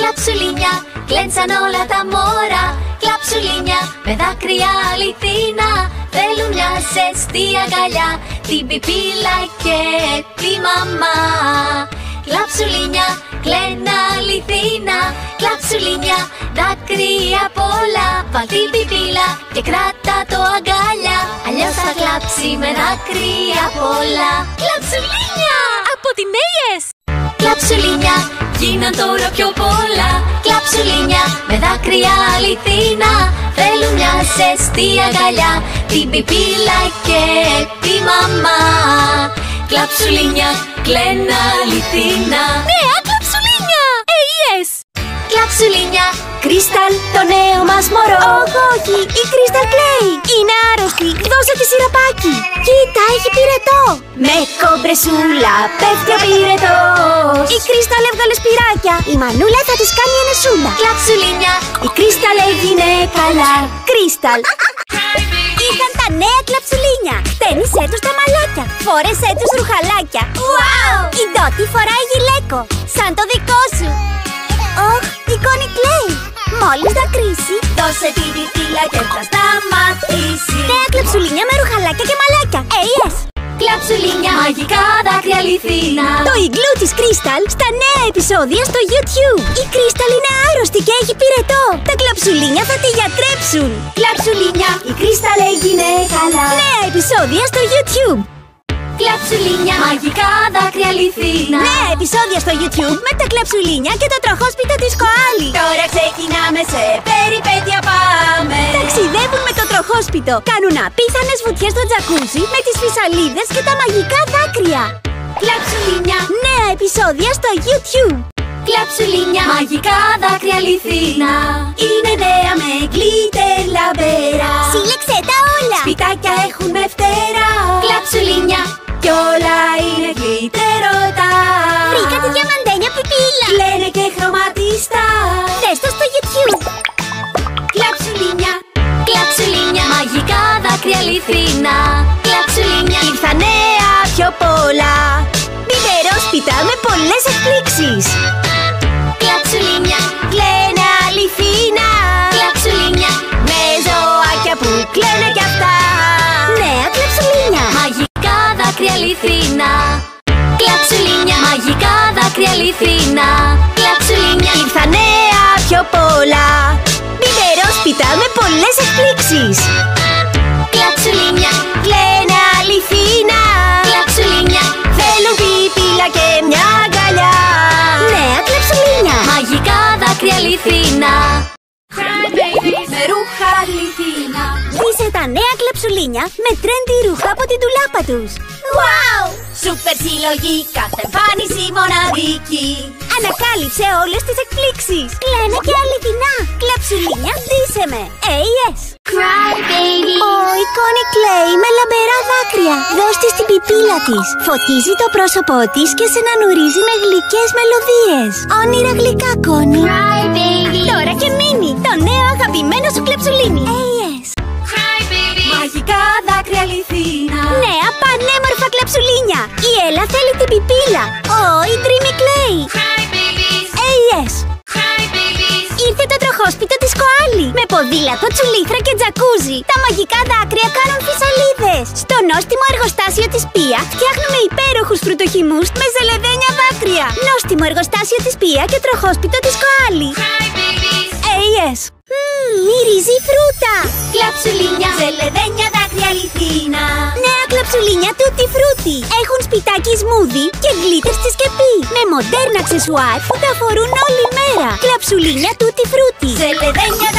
Κλαψουλίνια, κλαίνσαν όλα τα μωρά. Κλαψουλίνια, με δάκρυα αληθίνα, θέλουν μια ζεστή αγκαλιά, την πιπίλα και τη μαμά. Κλαψουλίνια, κλαίνε αληθίνα. Κλαψουλίνια, δάκρυα πολλά. Βάλ την πιπίλα και κράτα το αγκαλιά, αλλιώς θα κλάψει με δάκρυα πολλά. Κλαψουλίνια! Από την AS! Κλαψουλίνια, γίναν τώρα πιο πολλά. Κλαψουλίνια, με δάκρυα αληθίνα, θέλουν μια ζεστή αγκαλιά, την πιπίλα και τη μαμά. Κλαψουλίνια, κλαίνε αληθίνα. Νέα κλαψουλίνια! AS! Κλαψουλίνια, Κρίσταλ, το νέο μας μωρό. Όχι, η Κρίσταλ κλαίει. Είναι άρρωστη, δώσε τη σιραπάκι. Κοίτα, έχει πυρετό. Με κομπρεσούλα πέφτει ο πυρετός. Η Κρίσταλ έβγαλε σπυράκια. Η μανούλα θα της κάνει ενεσούλα. Κλαψουλίνια, η Κρίσταλ έγινε καλά. Κρίσταλ. Ήρθαν τα νέα κλαψουλίνια. Χτένισέ τους τα μαλάκια. Φόρεσέ τους ρουχαλάκια. Wow! Η Ντότη φοράει γυλαίκο, σαν το δικό σου. Ωχ, η Κόνη κλαίει. Μόλις δακρύσει, δώσε την πιπίλα και θα σταματήσει. νέα κλαψουλίνια με ρουχαλάκια και μαλάκια. AS! Κλαψουλίνια, μαγικά δάκρυα αληθίνα. Το ιγκλού της Κρίσταλ στα νέα επεισόδια στο YouTube. Η Κρίσταλ είναι άρρωστη και έχει πυρετό. Τα κλαψουλίνια θα τη γιατρέψουν. Κλαψουλίνια, η Κρίσταλ έγινε καλά. Νέα επεισόδια στο YouTube. Κλαψουλίνια, μαγικά δάκρυα αληθίνα. Νέα επεισόδια στο YouTube με τα κλαψουλίνια και το τροχόσπιτο της Κοάλη. Τώρα ξεκινάμε, σε περιπέτεια πάμε. Ταξιδεύουν με το τροχόσπιτο. Κάνουν απίθανες βουτιές στο τζακούζι με τις φυσαλίδες και τα μαγικά δάκρυα. Κλαψουλίνια, Νέα επεισόδια στο YouTube. κλαψουλίνια, μαγικά δάκρυα αληθίνα. Είναι νέα με γκλίτερ λαμπερά. Σύλλεξε τα όλα. Σπιτάκια έχουν με φτερά. Κλαψουλίνια, κι όλα είναι γλιτερωτά. Βρήκα τη διαμαντένια πιπίλα. Λένε και χρωματιστά. Δες το στο YouTube. Κλαψουλίνια, κλαψουλίνια, μαγικά δάκρυα αληθίνα. Κλαψουλίνια, Ήρθα νέα πιο πολλά. Μητερόσπιτα με πολλές εκπλήξεις. κλαψουλίνια, Κλαίνε αληθίνα. κλαψουλίνια, Με ζωάκια που κλαίνε κι αυτά. Νέα κλαψουλίνια. μαγικά δάκρυα αληθίνα. Κλαψουλίνια, μαγικά δάκρυα αληθίνα. Κλαψουλίνια, Ήρθα νέα πιο πολλά. Μητερόσπιτα με πολλές εκπλήξεις. κλαψουλίνια, Κλαίνε αληθίνα. κλαψουλίνια, Θέλουν πιπίλα και μια αγκαλιά. Νέα κλαψουλίνια. μαγικά δάκρυα αληθίνα. Με ρούχα αληθίνα. Δείσε τα νέα κλαψουλίνια με τρέντι ρούχα από την τουλάπα τους. Wow! Σούπερ συλλογή, κάθε εμφάνιση μοναδική. Ανακάλυψε όλες τις εκπλήξεις. Κλαίνε και αληθινά. Κλαψουλίνια, ντύσε με. AS! Cry baby. Η Κόνη κλαίει με λαμπερά δάκρυα. Δώσ' της την πιπίλα της. Φωτίζει το πρόσωπό της και σε νανουρίζει με γλυκές μελωδίες. Όνειρα γλυκά, Κόνη. Cry baby. Τώρα και μείνει το νέο αγαπημένο σου κλαψουλίνι. AS! Cry baby. Μαγικά δάκρυα αληθίνα. Νέα πανέμορφα κλαψουλίνια. Η Έλα θέλει την πιπίλα. Η Dreamy κλαίει. Cry babies. AS! Cry babies. Ήρθε το τροχόσπιτο της Κοάλη. Με ποδήλατο, τσουλήθρα και τζακούζι. Τα μαγικά δάκρυα κάνουν φυσαλίδες. Στο νόστιμο εργοστάσιο της Πία φτιάχνουμε υπέροχους φρουτοχυμούς με ζελεδένια δάκρυα. Νόστιμο εργοστάσιο της Πία και τροχόσπιτο της Κοάλη. Cry babies. AS! Μυρίζει φρούτα. Κλαψουλίνια, ζελεδένια δάκρυα αληθίνα. Νέα κλαψουλίνια τούτι φρούτι. Έχουν σπιτάκι σμούδι και γκλίτερ στη σκεπή. Με μοντέρνα αξεσουάρ που τα φορούν όλη μέρα. Κλαψουλίνια τούτι φρούτι. Ζελεδένια